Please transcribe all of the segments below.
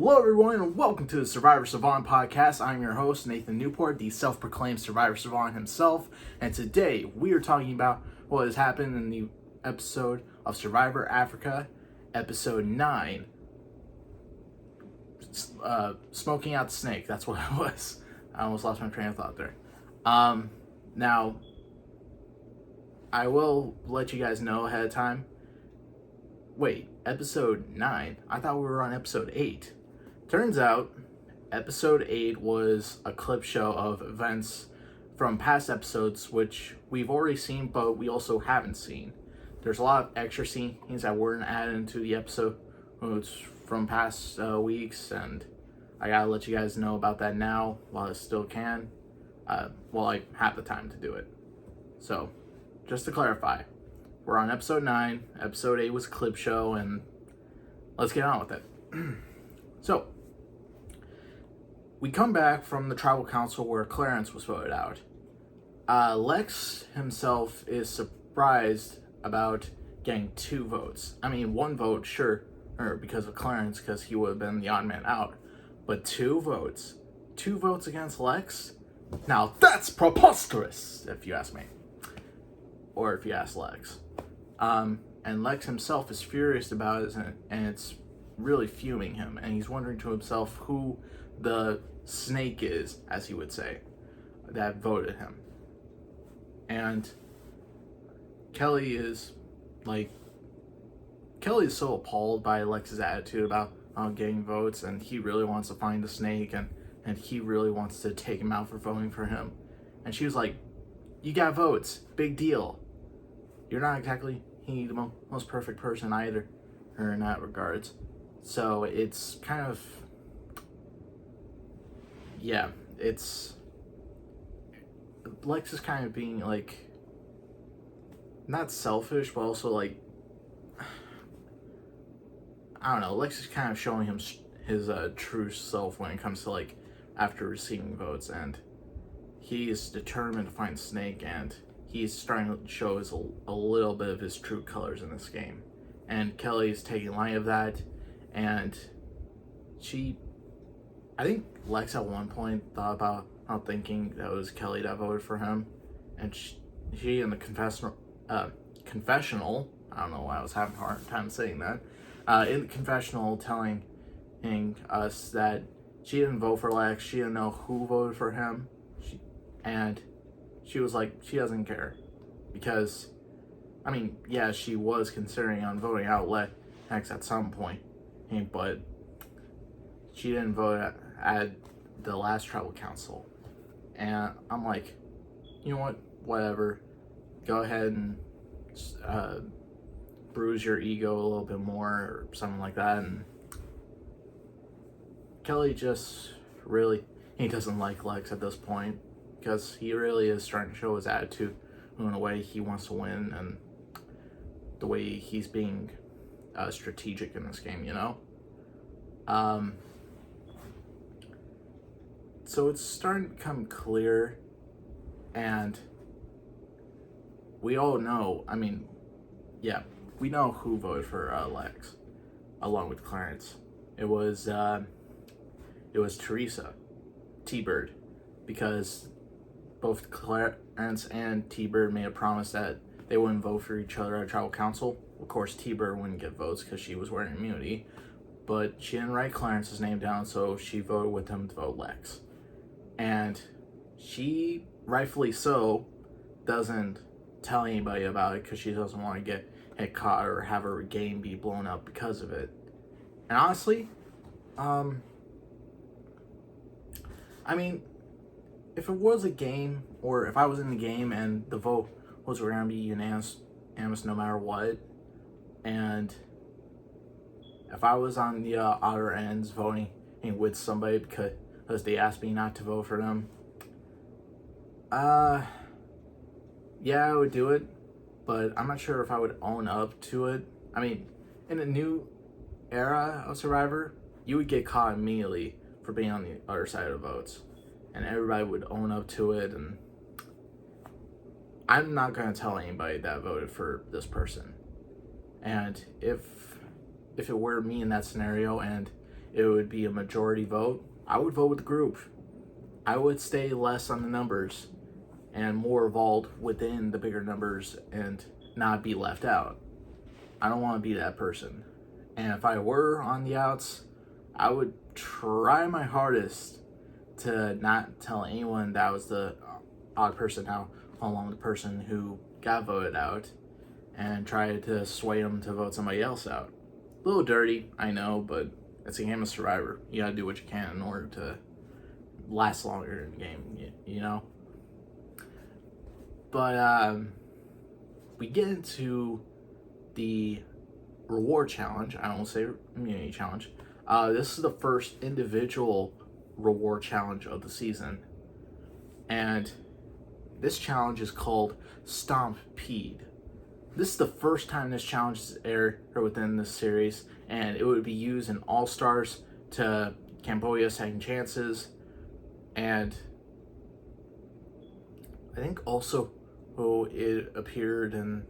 Hello everyone and welcome to the Survivor Savant podcast. I'm your host, Nathan Newport, the self-proclaimed Survivor Savant himself, and today we are talking about what has happened in the episode of Survivor Africa, episode 9, Smoking Out the Snake. That's what it was. I almost lost my train of thought there. Now, I will let you guys know ahead of time. Wait, episode 9? I thought we were on episode 8. Turns out, episode 8 was a clip show of events from past episodes, which we've already seen, but we also haven't seen. There's a lot of extra scenes that weren't added into the episode from past weeks, and I gotta let you guys know about that now while I still can. Well, I have the time to do it. So, just to clarify, we're on episode 9, episode 8 was a clip show, and let's get on with it. So, we come back from the tribal council where Clarence was voted out. Lex himself is surprised about getting 2 votes. I mean, 1 vote, sure, because of Clarence, because he would have been the odd man out. But 2 votes. 2 votes against Lex? Now, that's preposterous, if you ask me. Or if you ask Lex. And Lex himself is furious about it, and it's really fuming him. And he's wondering to himself who the snake is, as he would say, that voted him. And Kelly is so appalled by Lex's attitude about getting votes, and he really wants to find the snake, and he really wants to take him out for voting for him. And she was like, you got votes, big deal. You're not exactly the most perfect person either, or in that regards. So it's kind of, it's, Lex is kind of being like, not selfish, but also like, I don't know, Lex is kind of showing him his true self when it comes to like, after receiving votes, and he is determined to find Snake, and he's starting to show a little bit of his true colors in this game. And Kelly's taking light of that, and I think Lex at one point thought about thinking that it was Kelly that voted for him, and she in the confessional, I don't know why I was having a hard time saying that, in the confessional telling us that she didn't vote for Lex, she didn't know who voted for him, and she was like, she doesn't care, because, I mean, yeah, she was considering on voting out Lex at some point, but she didn't vote at the last tribal council. And I'm like, you know what, whatever, go ahead and bruise your ego a little bit more, or something like that. And Kelly just really, he doesn't like Lex at this point, because he really is starting to show his attitude in the way he wants to win, and the way he's being strategic in this game, you know? So it's starting to become clear, and we all know, I mean, yeah, we know who voted for Lex, along with Clarence. It was Teresa, T-Bird, because both Clarence and T-Bird made a promise that they wouldn't vote for each other at tribal council. Of course, T-Bird wouldn't get votes because she was wearing immunity, but she didn't write Clarence's name down, so she voted with him to vote Lex. And she, rightfully so, doesn't tell anybody about it because she doesn't want to get caught or have her game be blown up because of it. And honestly, I mean, if it was a game, or if I was in the game and the vote was going to be unanimous no matter what, and if I was on the outer ends voting with somebody because they asked me not to vote for them, yeah, I would do it, but I'm not sure if I would own up to it. I mean, in a new era of Survivor, you would get caught immediately for being on the other side of the votes, and everybody would own up to it. And I'm not going to tell anybody that I voted for this person. And if it were me in that scenario, and it would be a majority vote, I would vote with the group. I would stay less on the numbers and more involved within the bigger numbers and not be left out. I don't want to be that person. And if I were on the outs, I would try my hardest to not tell anyone that I was the odd person out along the person who got voted out, and try to sway them to vote somebody else out. A little dirty, I know, but it's a game of Survivor. You gotta do what you can in order to last longer in the game, you know? But we get into the reward challenge. I don't say immunity challenge. This is the first individual reward challenge of the season. And this challenge is called Stompede. This is the first time this challenge is aired within this series, and it would be used in All-Stars to Cambodia Second Chances, and I think also it appeared in,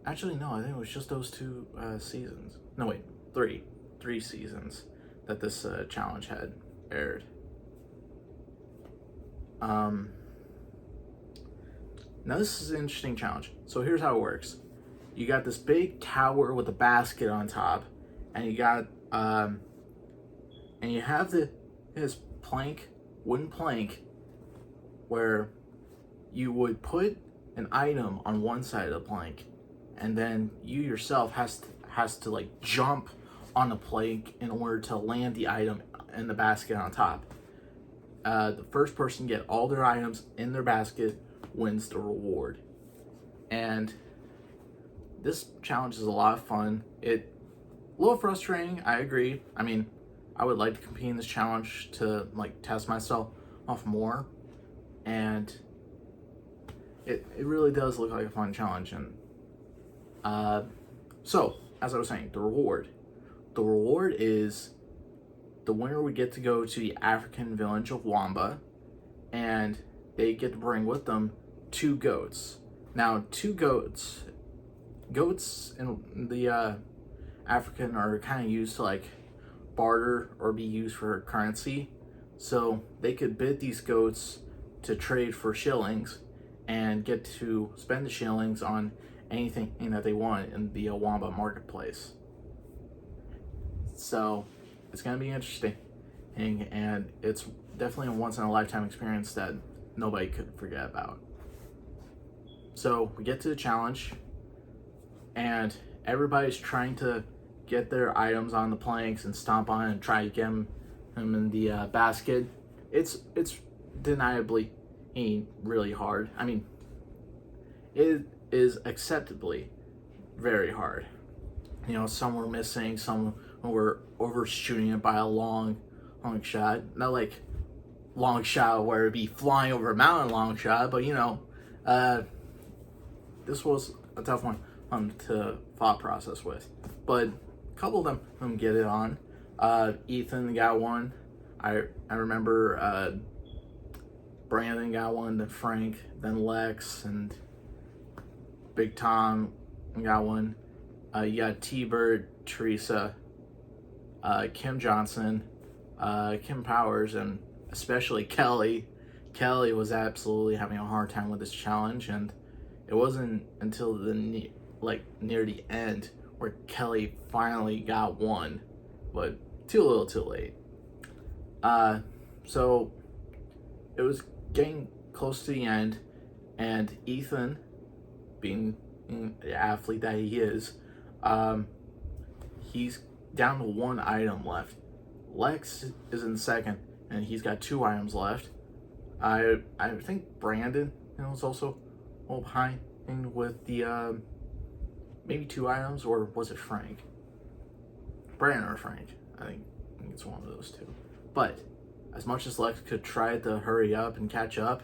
actually no, I think it was just those 2 seasons. No wait, three seasons that this challenge had aired. Now this is an interesting challenge. So here's how it works. You got this big tower with a basket on top, and you got and you have this plank, wooden plank, where you would put an item on one side of the plank, and then you yourself has to like jump on the plank in order to land the item in the basket on top. The first person to get all their items in their basket wins the reward. And this challenge is a lot of fun. It a little frustrating, I agree. I mean, I would like to compete in this challenge to like test myself off more, and it really does look like a fun challenge. And so as I was saying, the reward is the winner would get to go to the African village of Wamba, and they get to bring with them 2 goats. Now, 2 goats in the African are kind of used to like barter or be used for currency, so they could bid these goats to trade for shillings and get to spend the shillings on anything that they want in the Wamba marketplace. So it's gonna be interesting, and it's definitely a once-in-a-lifetime experience that nobody could forget about. So we get to the challenge, and everybody's trying to get their items on the planks and stomp on it and try to get them in the basket. It's deniably really hard. I mean, it is acceptably very hard. You know, some were missing, some were overshooting it by a long shot. Not like long shot where it'd be flying over a mountain long shot, but you know, this was a tough one to thought process with. But a couple of them get it on. Ethan got one. I remember Brandon got one, then Frank, then Lex, and Big Tom got one. You got T-Bird, Teresa, Kim Johnson, Kim Powers, and especially Kelly. Kelly was absolutely having a hard time with this challenge, and it wasn't until near the end where Kelly finally got one, but too little too late. So it was getting close to the end, and Ethan, being the athlete that he is, he's down to 1 item left. Lex is in second, and he's got 2 items left. I think Brandon was also behind with the maybe 2 items, or was it Frank? Brandon or Frank? I think it's one of those 2. But as much as Lex could try to hurry up and catch up,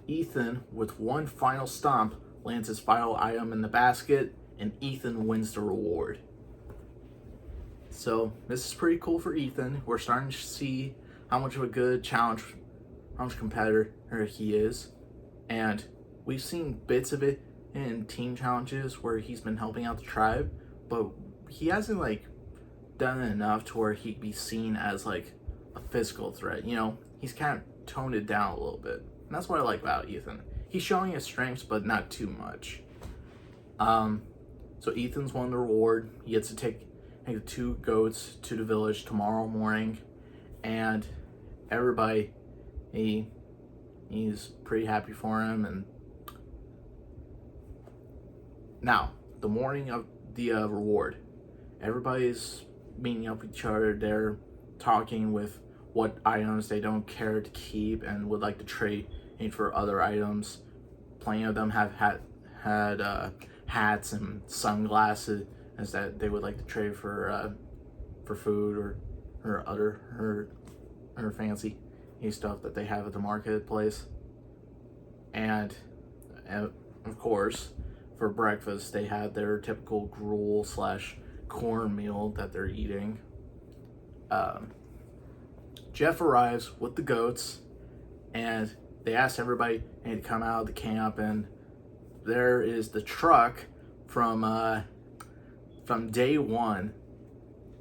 Ethan, with 1 final stomp, lands his final item in the basket, and Ethan wins the reward. So this is pretty cool for Ethan. We're starting to see how much of a good challenge, how much competitor he is. And we've seen bits of it in team challenges where he's been helping out the tribe, but he hasn't like done it enough to where he'd be seen as like a physical threat. You know, he's kind of toned it down a little bit, and that's what I like about Ethan. He's showing his strengths, but not too much. So Ethan's won the reward. He gets to take the 2 goats to the village tomorrow morning, and everybody, he's pretty happy for him. And now, the morning of the reward, everybody's meeting up with each other. They're talking with what items they don't care to keep and would like to trade for other items. Plenty of them have had hats and sunglasses that they would like to trade for food or other fancy stuff that they have at the marketplace. And of course, for breakfast they had their typical gruel / cornmeal that they're eating. Jeff arrives with the goats, and they ask everybody to come out of the camp, and there is the truck from day one.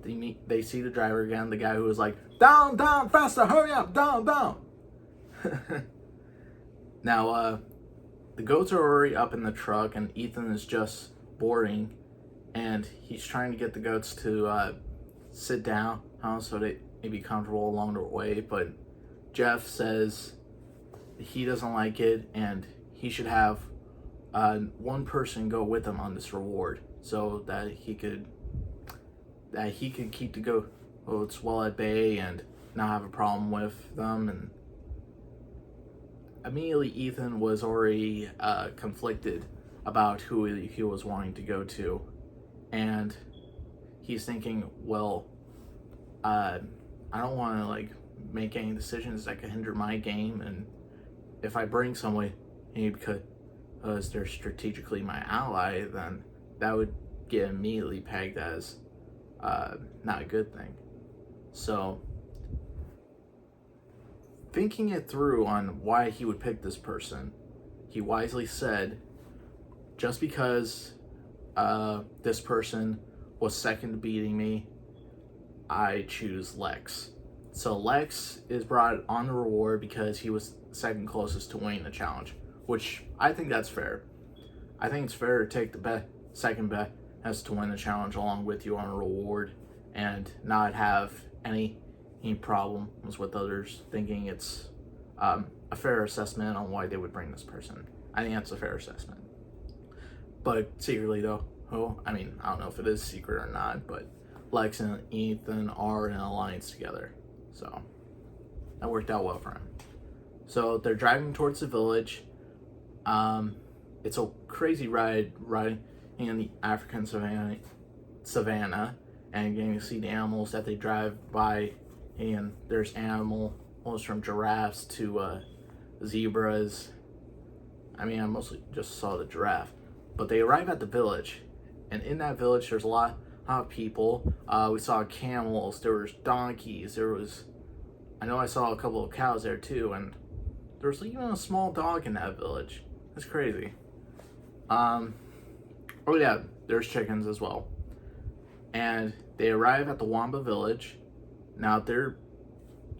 They see the driver again, the guy who was like, down, faster, hurry up, down. Now, the goats are already up in the truck, and Ethan is just boarding, and he's trying to get the goats to sit down so they be comfortable along the way, but Jeff says he doesn't like it, and he should have one person go with him on this reward so that he could keep the goats well at bay and not have a problem with them. And immediately Ethan was already conflicted about who he was wanting to go to, and he's thinking, well, I don't want to like make any decisions that could hinder my game, and if I bring someone because they're strategically my ally, then that would get immediately pegged as not a good thing. So, thinking it through on why he would pick this person, he wisely said, just because this person was second to beating me, I choose Lex. So Lex is brought on the reward because he was second closest to winning the challenge, which I think that's fair. I think it's fair to take the second best to win the challenge along with you on a reward, and not have any problems with others thinking it's a fair assessment on why they would bring this person. I think that's a fair assessment. But secretly though, I don't know if it is secret or not, but Lex and Ethan are in an alliance together, so that worked out well for him. So they're driving towards the village. It's a crazy ride in the African savannah, and getting to see the animals that they drive by. And there's animals from giraffes to zebras. I mostly just saw the giraffe, but they arrive at the village, and in that village there's a lot of people. We saw camels, there was donkeys, I know I saw a couple of cows there too, and there was even a small dog in that village. That's crazy. Oh yeah, there's chickens as well. And they arrive at the Wamba village. Now they're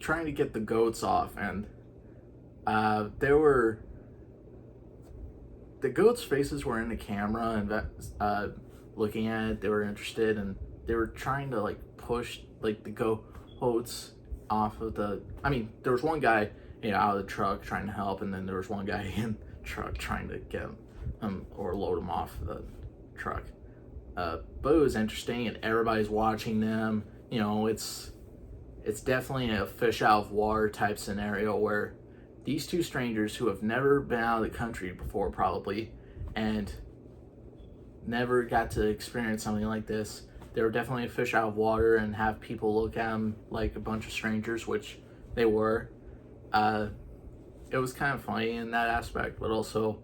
trying to get the goats off, and the goats' faces were in the camera, and looking at it, they were interested, and they were trying to like push like the goats off of the. There was one guy out of the truck trying to help, and then there was one guy in the truck trying to get him or load him off the truck. But it was interesting, and everybody's watching them. It's definitely a fish out of water type scenario where these two strangers who have never been out of the country before probably, and never got to experience something like this, they were definitely a fish out of water, and have people look at them like a bunch of strangers, which they were. It was kind of funny in that aspect, but also,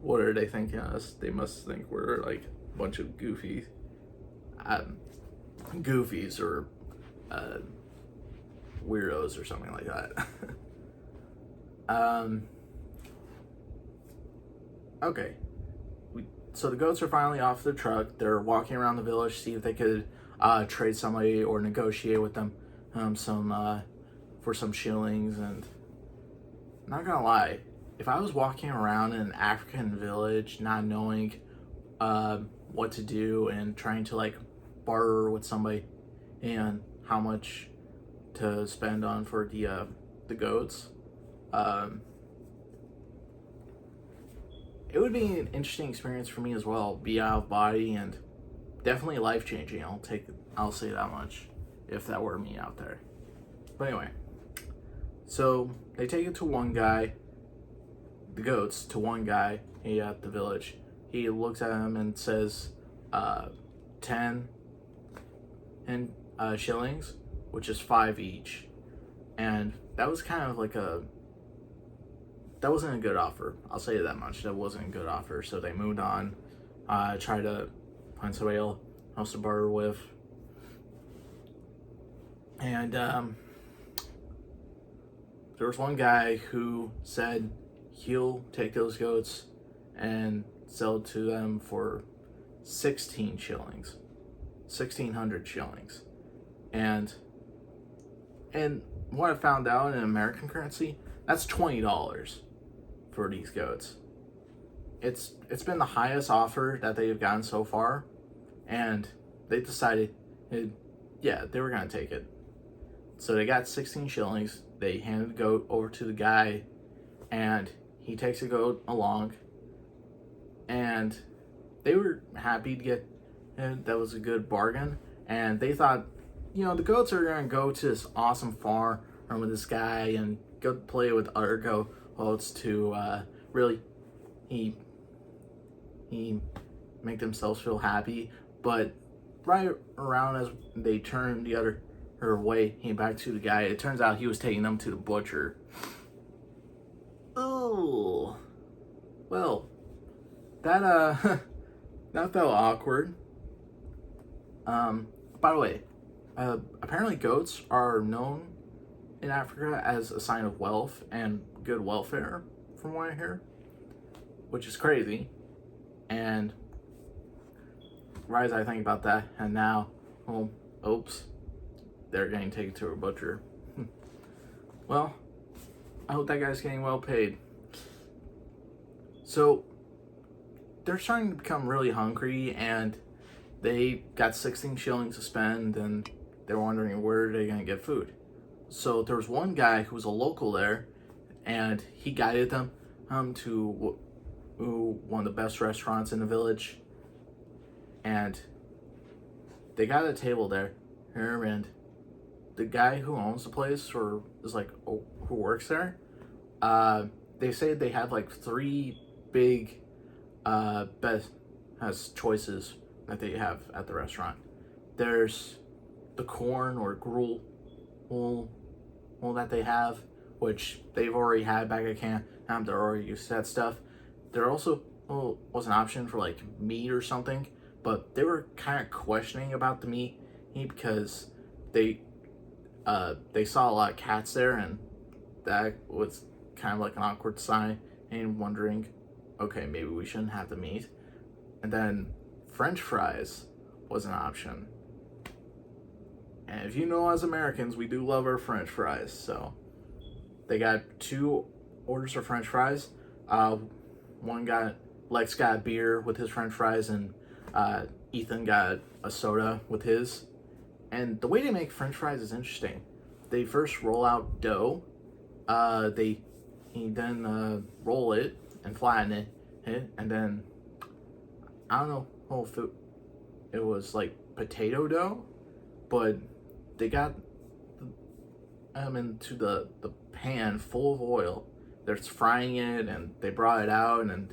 what are they thinking of us? They must think we're like a bunch of goofies or weirdos or something like that. Okay, so the goats are finally off the truck. They're walking around the village, see if they could trade somebody or negotiate with them for some shillings. And not gonna lie, if I was walking around in an African village, not knowing what to do and trying to like barter with somebody and how much to spend on for the goats, it would be an interesting experience for me as well. Be out of body and definitely life changing. I'll say that much if that were me out there. But anyway, so they take it to one guy, the goats to one guy at the village. He looks at him and says, 10 and shillings, which is 5 each. And that was kind of like that wasn't a good offer. I'll say that much. That wasn't a good offer. So they moved on, tried to find somebody else to barter with. And there was one guy who said he'll take those goats and sell to them for 16 shillings, 1,600 shillings. And what I found out in American currency, that's $20 for these goats. It's been the highest offer that they've gotten so far, and they decided, they were gonna take it. So they got 16 shillings. They handed the goat over to the guy, and he takes the goat along, and they were happy to get it. That was a good bargain, and they thought, the goats are gonna go to this awesome farm with this guy and go play with other goats to really he make themselves feel happy. But right around as they turned the other way, came back to the guy, it turns out he was taking them to the butcher. Oh, well, that that felt awkward. By the way, apparently goats are known in Africa as a sign of wealth and good welfare, from what I hear, which is crazy. And right as I think about that, and now, oops, they're getting taken to a butcher. Well, I hope that guy's getting well paid. So they're starting to become really hungry, and they got 16 shillings to spend, and they're wondering where they're gonna get food. So there was one guy who was a local there, and he guided them to one of the best restaurants in the village, and they got a table there, and the guy who owns the place, or is like who works there, they say they have like 3 big best choices that they have at the restaurant. There's the corn or gruel that they have, which they've already had back at camp. They're already used to that stuff. There also was an option for like meat or something, but they were kind of questioning about the meat because they saw a lot of cats there, and that was kind of like an awkward sign, and wondering, okay, maybe we shouldn't have the meat. And then French fries was an option. And if you know, as Americans, we do love our French fries. So they got 2 orders of French fries. Lex got a beer with his French fries, and Ethan got a soda with his. And the way they make French fries is interesting. They first roll out dough. He then roll it and flatten it, and then I don't know if it was like potato dough, but they got into the pan full of oil. They're frying it, and they brought it out, and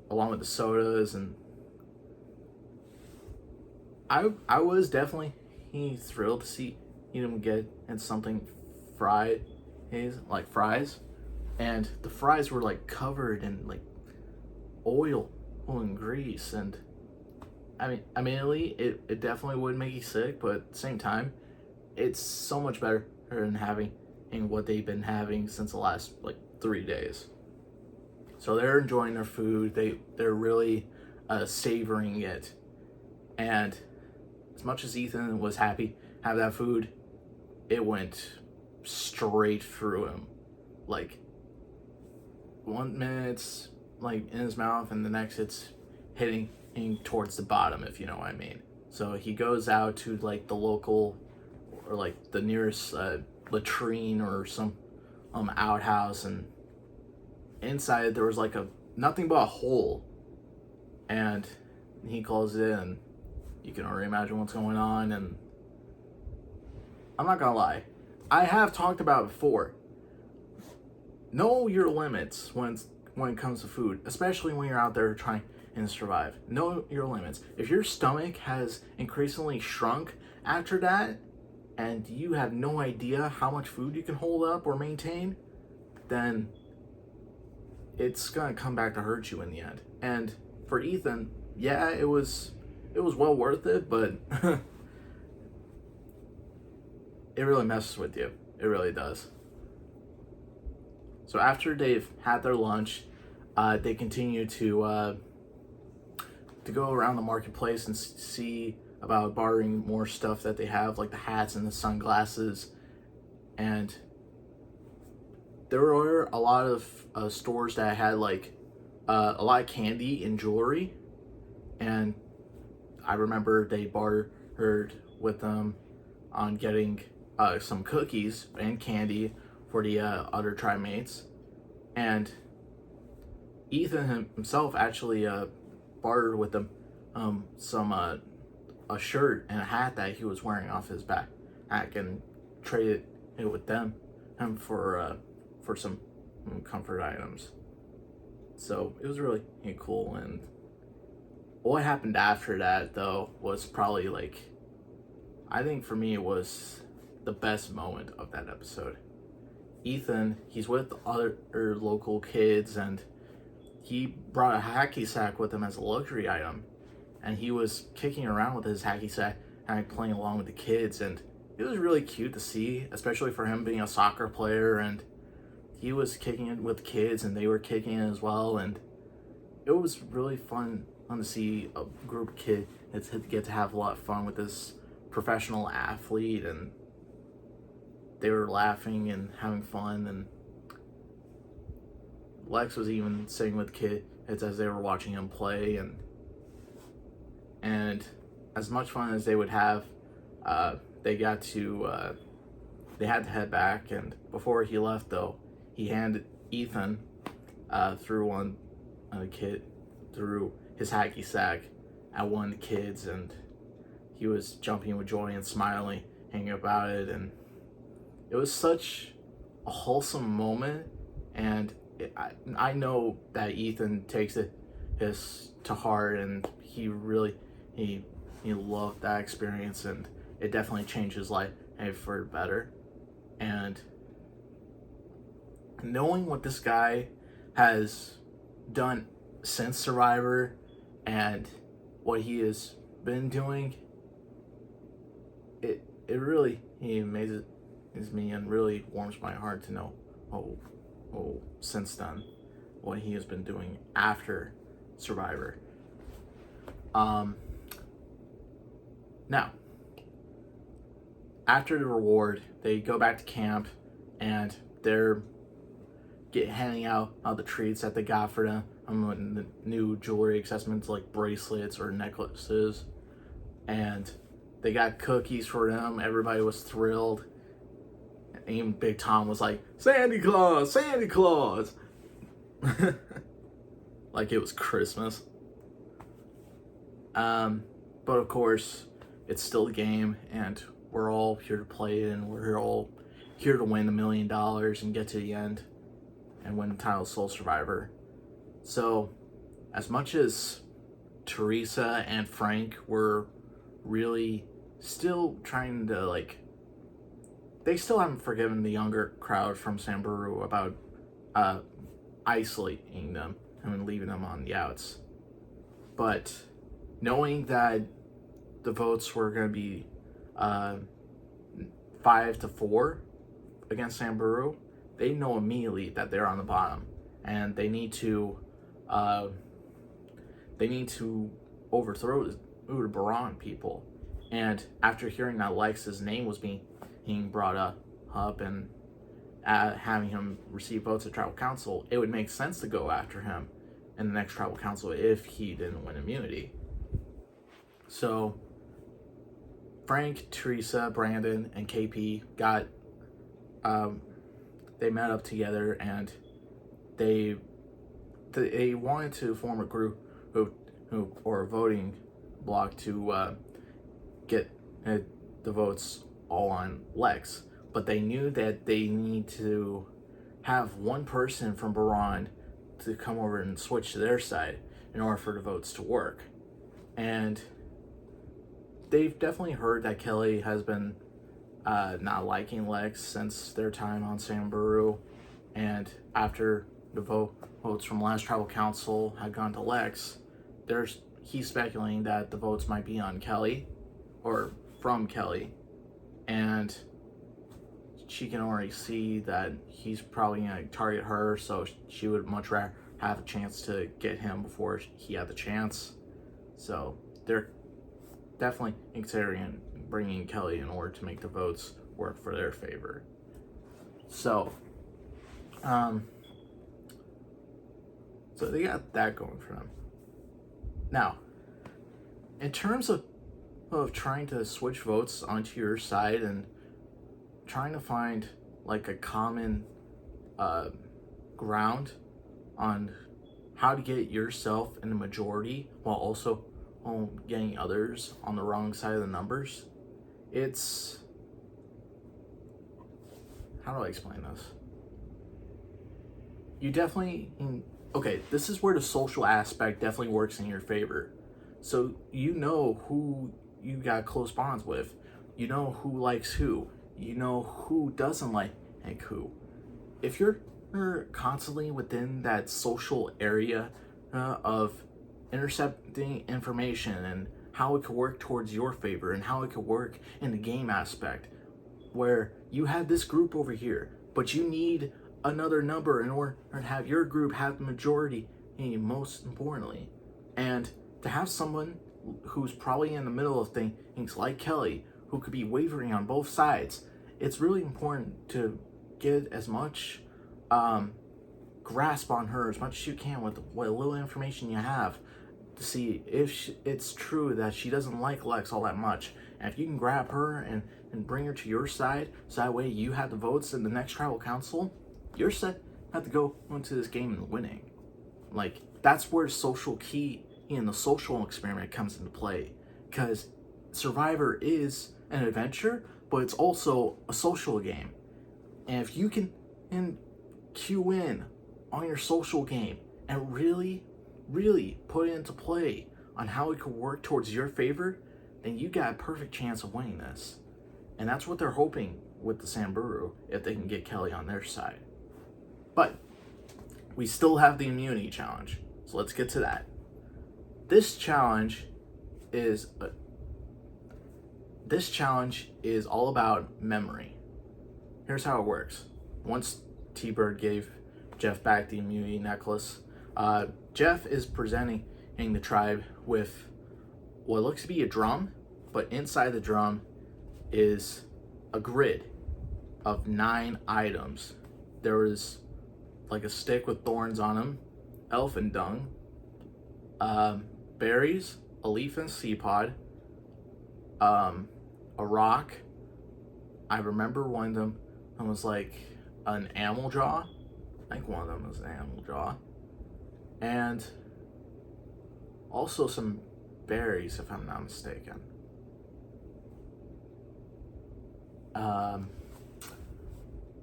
along with the sodas, and I was definitely thrilled to see him get into something fried, like fries, and the fries were like covered in like oil and grease, and it definitely would make you sick, but at the same time, it's so much better than having what they've been having since the last like 3 days. So they're enjoying their food. They're really savoring it. And as much as Ethan was happy to have that food, it went straight through him. Like, 1 minute it's like in his mouth, and the next it's hitting towards the bottom, if you know what I mean. So he goes out to like the local, or like the nearest latrine or some outhouse, and inside there was like nothing but a hole, and he calls it in, and you can already imagine what's going on. And I'm not gonna lie, I have talked about it before. Know your limits when it comes to food, especially when you're out there trying and survive. Know your limits. If your stomach has increasingly shrunk after that, and you have no idea how much food you can hold up or maintain, then it's gonna come back to hurt you in the end. And for Ethan, yeah, it was well worth it, but it really messes with you. It really does. So after they've had their lunch, they continue to go around the marketplace and see about borrowing more stuff that they have, like the hats and the sunglasses. And there were a lot of stores that had like a lot of candy and jewelry. And I remember they bartered with them on getting some cookies and candy for the other tribe mates. And Ethan himself actually bartered with them some a shirt and a hat that he was wearing off his back, and traded it with them for some comfort items. So it was really cool. And what happened after that, though, was probably like, I think for me it was the best moment of that episode. Ethan, he's with other local kids, and he brought a hacky sack with him as a luxury item, and he was kicking around with his hacky sack and playing along with the kids, and it was really cute to see, especially for him being a soccer player. And he was kicking it with kids, and they were kicking it as well, and it was really fun to see a group of kids get to have a lot of fun with this professional athlete, and they were laughing and having fun. And Lex was even sitting with kids as they were watching him play, and as much fun as they would have, they had to head back. And before he left, though, he handed Ethan through his hacky sack at one of the kids, and he was jumping with joy and smiling about it. And it was such a wholesome moment, and I know that Ethan takes it to heart, and he loved that experience, and it definitely changed his life for the better. And knowing what this guy has done since Survivor and what he has been doing, it really amazes me and really warms my heart to know since then what he has been doing after Survivor. Now, after the reward, they go back to camp, and they're handing out all the treats that they got for them, the new jewelry accessories like bracelets or necklaces, and they got cookies for them. Everybody was thrilled. Even Big Tom was like, Santa Claus, Santa Claus. Like it was Christmas. But of course, it's still a game, and we're all here to play it, and we're all here to win $1 million and get to the end and win the title of Soul Survivor. So, as much as Teresa and Frank were really still trying to, they still haven't forgiven the younger crowd from Samburu about isolating them and leaving them on the outs. But knowing that the votes were going to be 5-4 against Samburu, they know immediately that they're on the bottom, and they need to they need to overthrow the Baron people. And after hearing that Lex's name was being brought up and having him receive votes at Tribal Council, it would make sense to go after him in the next Tribal Council if he didn't win immunity. So Frank, Teresa, Brandon, and KP got they met up together, and they wanted to form a group or a voting block to get the votes all on Lex. But they knew that they need to have one person from Baron to come over and switch to their side in order for the votes to work. And they've definitely heard that Kelly has been not liking Lex since their time on Samburu, and after the votes from last Tribal Council had gone to Lex, he's speculating that the votes might be on Kelly or from Kelly, and she can already see that he's probably going to target her, so she would much rather have a chance to get him before he had the chance. So they're definitely considering bringing Kelly in order to make the votes work for their favor. So, so they got that going for them. Now, in terms of trying to switch votes onto your side and trying to find like a common ground on how to get yourself in the majority while also getting others on the wrong side of the numbers, it's, how do I explain this? You definitely, okay, this is where the social aspect definitely works in your favor. So you know who you got close bonds with, you know who likes who, you know who doesn't like who. If you're constantly within that social area of intercepting information and how it could work towards your favor and how it could work in the game aspect, where you have this group over here, but you need another number in order to have your group have the majority, most importantly. And to have someone who's probably in the middle of things like Kelly, who could be wavering on both sides, it's really important to get as much grasp on her as much as you can with what little information you have to see if it's true that she doesn't like Lex all that much. And if you can grab her and bring her to your side, so that way you have the votes in the next Tribal Council, you're set have to go into this game and winning. Like, that's where social key in the social experiment comes into play, because Survivor is an adventure, but it's also a social game. And if you can cue in on your social game and really put it into play on how it could work towards your favor, then you got a perfect chance of winning this. And that's what they're hoping with the Samburu, if they can get Kelly on their side. But we still have the immunity challenge, so let's get to that. This challenge is all about memory. Here's how it works. Once T-Bird gave Jeff back the immunity necklace, Jeff is presenting the tribe with what looks to be a drum, but inside the drum is a grid of 9 items. There was like a stick with thorns on them, elephant dung, berries, a leaf and sea pod, a rock. I remember one of them was like an animal jaw. I think one of them was an animal jaw. And also some berries, if I'm not mistaken.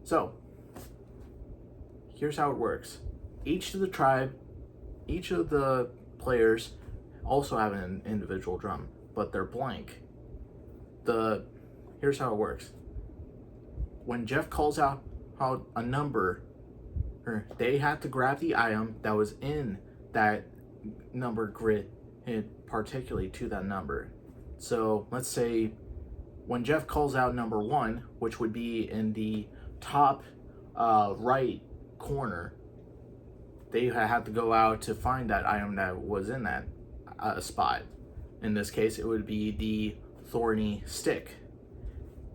So, here's how it works. Each of the players also have an individual drum, but they're blank. Here's how it works. When Jeff calls out a number, they have to grab the item that was in that number grid, particularly to that number. So let's say when Jeff calls out number 1, which would be in the top right corner, they have to go out to find that item that was in that spot. In this case, it would be the thorny stick.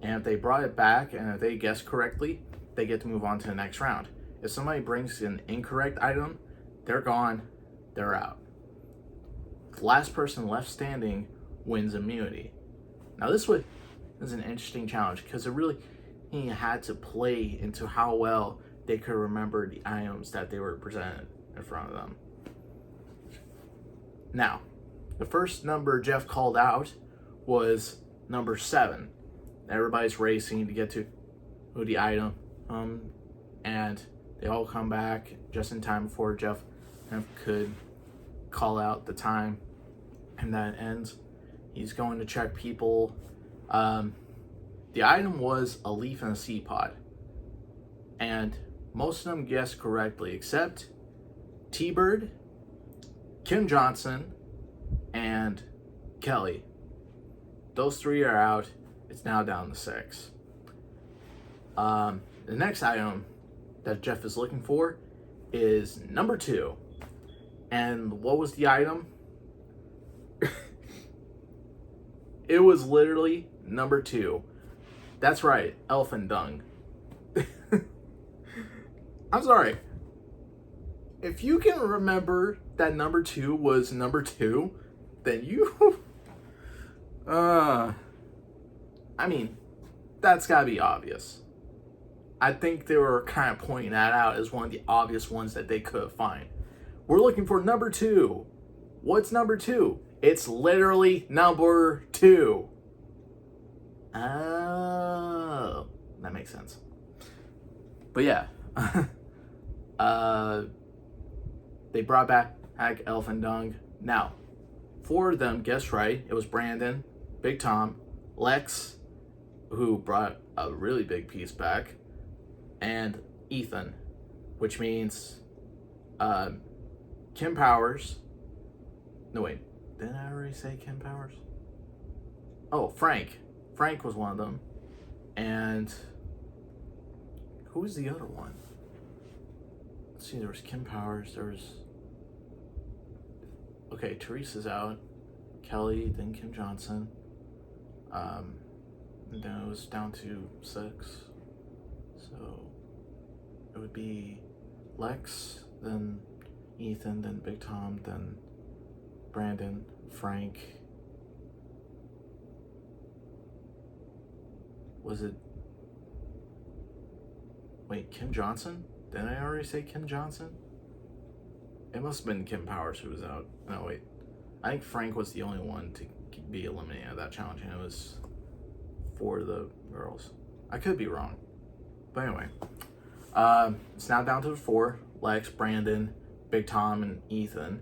And if they brought it back and if they guessed correctly, they get to move on to the next round. If somebody brings an incorrect item, they're gone, they're out. The last person left standing wins immunity. Now this was an interesting challenge because it really had to play into how well they could remember the items that they were presented in front of them. Now, the first number Jeff called out was number 7. Everybody's racing to get to the item, and they all come back just in time before Jeff could call out the time, and that ends. He's going to check people. The item was a leaf in a seed pod, and most of them guessed correctly, except T-Bird, Kim Johnson, and Kelly. Those 3 are out. It's now down to 6. The next item that Jeff is looking for is number 2. And what was the item? It was literally number 2. That's right, elephant dung. I'm sorry. If you can remember that number 2 was number 2, then you... I mean, that's gotta be obvious. I think they were kind of pointing that out as one of the obvious ones that they could find. We're looking for number 2. What's number 2? It's literally number 2. Oh, that makes sense. But yeah, they brought back elephant dung. Now, 4 of them guessed right. It was Brandon, Big Tom, Lex, who brought a really big piece back, and Ethan, which means Kim Powers. No, wait. Didn't I already say Kim Powers? Oh, Frank. Frank was one of them. And who was the other one? Let's see, there was Kim Powers. There was... Okay, Teresa's out. Kelly, then Kim Johnson. And then it was down to 6. So it would be Lex, then Ethan, then Big Tom, then Brandon, Frank. Was it... Wait, Kim Johnson? Didn't I already say Kim Johnson? It must have been Kim Powers who was out. No, wait. I think Frank was the only one to be eliminated at that challenge, and it was for the girls. I could be wrong. But anyway. It's now down to 4. Lex, Brandon, Big Tom, and Ethan.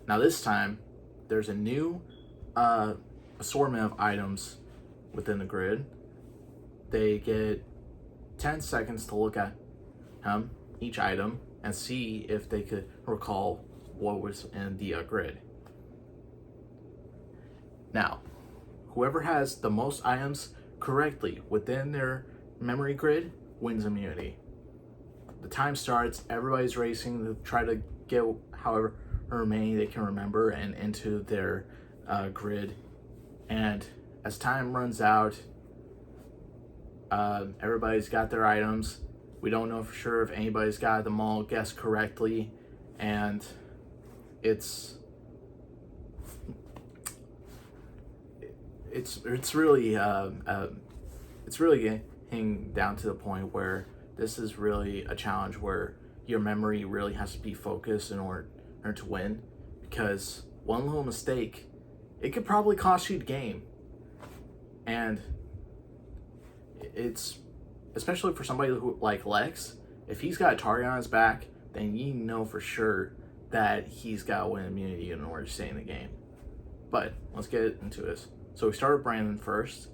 Now this time, there's a new assortment of items within the grid. They get 10 seconds to look at each item and see if they could recall what was in the grid. Now, whoever has the most items correctly within their memory grid wins immunity. The time starts, everybody's racing to try to get however many they can remember and into their grid. And as time runs out, everybody's got their items. We don't know for sure if anybody's got them all guessed correctly, and it's really getting down to the point where this is really a challenge where your memory really has to be focused in order to win, because one little mistake, it could probably cost you the game. And it's, especially for somebody who like Lex, if he's got a target on his back, then you know for sure that he's got to win immunity in order to stay in the game. But let's get into this. So we start with Brandon first.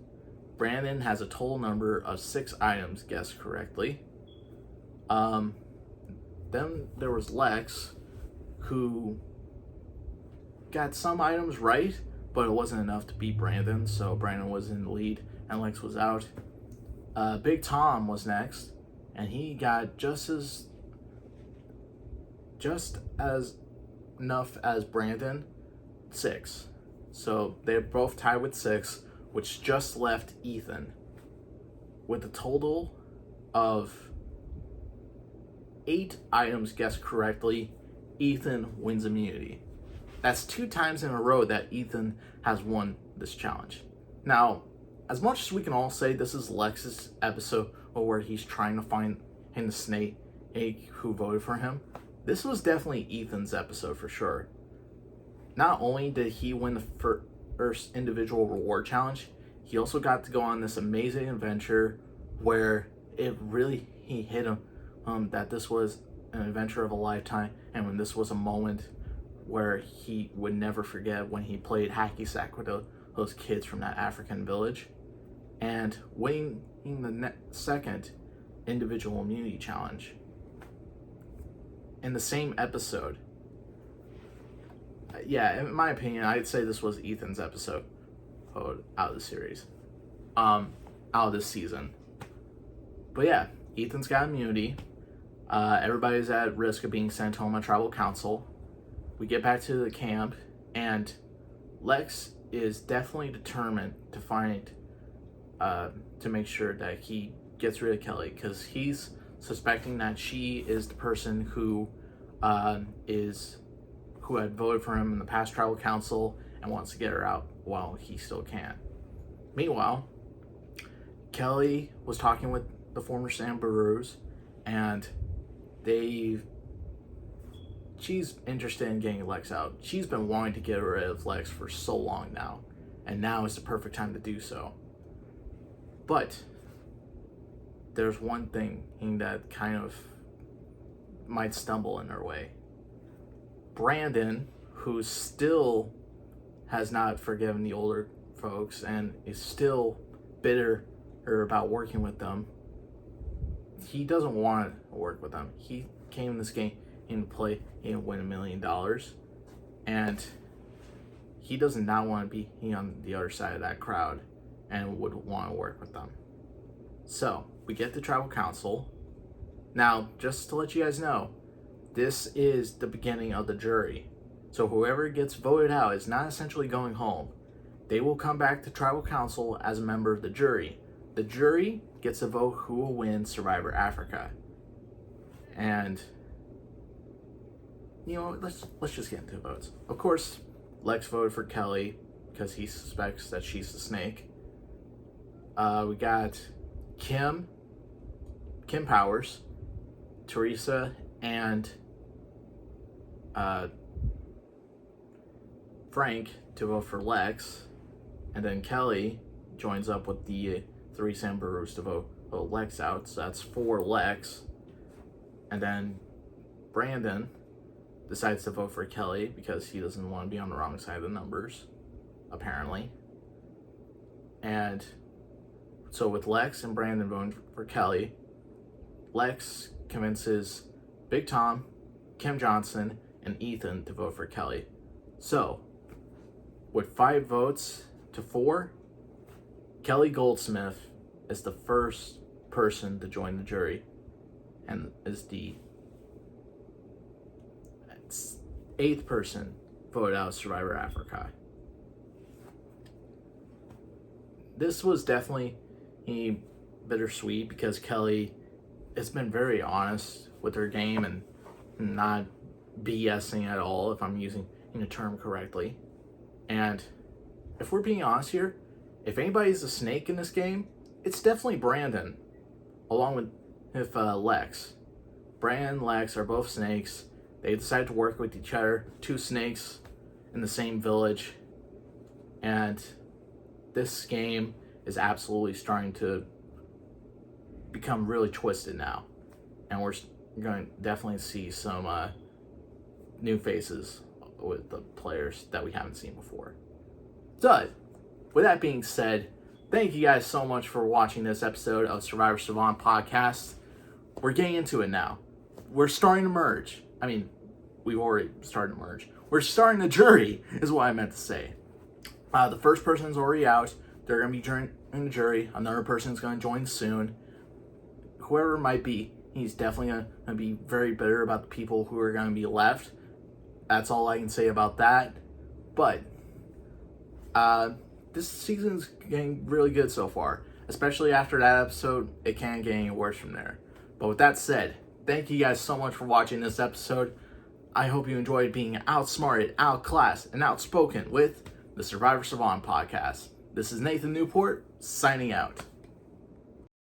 Brandon has a total number of 6 items guessed correctly. Then there was Lex, who got some items right, but it wasn't enough to beat Brandon, so Brandon was in the lead and Lex was out. Big Tom was next, and he got just as enough as Brandon, 6. So they're both tied with 6, which just left Ethan with a total of 8 items guessed correctly. Ethan wins immunity. That's 2 times in a row that Ethan has won this challenge. Now, as much as we can all say this is Lex's episode where he's trying to find the snake who voted for him, this was definitely Ethan's episode for sure. Not only did he win the first individual reward challenge, he also got to go on this amazing adventure where he hit him that this was an adventure of a lifetime, and when this was a moment where he would never forget when he played hacky sack with those kids from that African village, and winning the second individual immunity challenge in the same episode. Yeah, in my opinion, I'd say this was Ethan's episode out of the series, out of this season. But yeah, Ethan's got immunity. Everybody's at risk of being sent home on tribal council. We get back to the camp, and Lex is definitely determined to make sure that he gets rid of Kelly, because he's suspecting that she is the person who had voted for him in the past tribal council and wants to get her out while he still can. Meanwhile, Kelly was talking with the former Sambaroos, and she's interested in getting Lex out. She's been wanting to get rid of Lex for so long now, and now is the perfect time to do so. But there's one thing that kind of might stumble in their way. Brandon, who still has not forgiven the older folks and is still bitter about working with them, he doesn't want to work with them. He came in this game to play and win $1 million, and he does not want to be on the other side of that crowd and would want to work with them. So we get the tribal council. Now, just to let you guys know, this is the beginning of the jury. So whoever gets voted out is not essentially going home. They will come back to tribal council as a member of the jury. The jury gets to vote who will win Survivor Africa. And let's just get into the votes. Of course, Lex voted for Kelly because he suspects that she's the snake. We got Kim Powers, Teresa, and Frank to vote for Lex, and then Kelly joins up with the 3 Sambaroos to vote Lex out. So that's 4 Lex, and then Brandon decides to vote for Kelly because he doesn't want to be on the wrong side of the numbers, apparently. And so with Lex and Brandon voting for Kelly, Lex convinces Big Tom, Kim Johnson, and Ethan to vote for Kelly. So, with 5 votes to 4, Kelly Goldsmith is the first person to join the jury and is the 8th person voted out of Survivor Africa. This was definitely bittersweet because Kelly has been very honest with her game and not BSing at all, if I'm using the term correctly. And if we're being honest here, if anybody's a snake in this game, it's definitely Brandon, along with Lex. Brandon and Lex are both snakes. They decided to work with each other, 2 snakes in the same village. And this game is absolutely starting to become really twisted now. And we're going to definitely see some new faces with the players that we haven't seen before. So, with that being said, thank you guys so much for watching this episode of Survivor Savant podcast. We're getting into it now. We're starting to merge. I mean, we've already started to merge. We're starting the jury, is what I meant to say. The first person's already out. They're going to be joining the jury. Another person's going to join soon. Whoever it might be, he's definitely going to be very bitter about the people who are going to be left. That's all I can say about that. But this season's getting really good so far. Especially after that episode, it can't get any worse from there. But with that said, thank you guys so much for watching this episode. I hope you enjoyed being outsmarted, outclassed, and outspoken with the Survivor Savant podcast. This is Nathan Newport, signing out.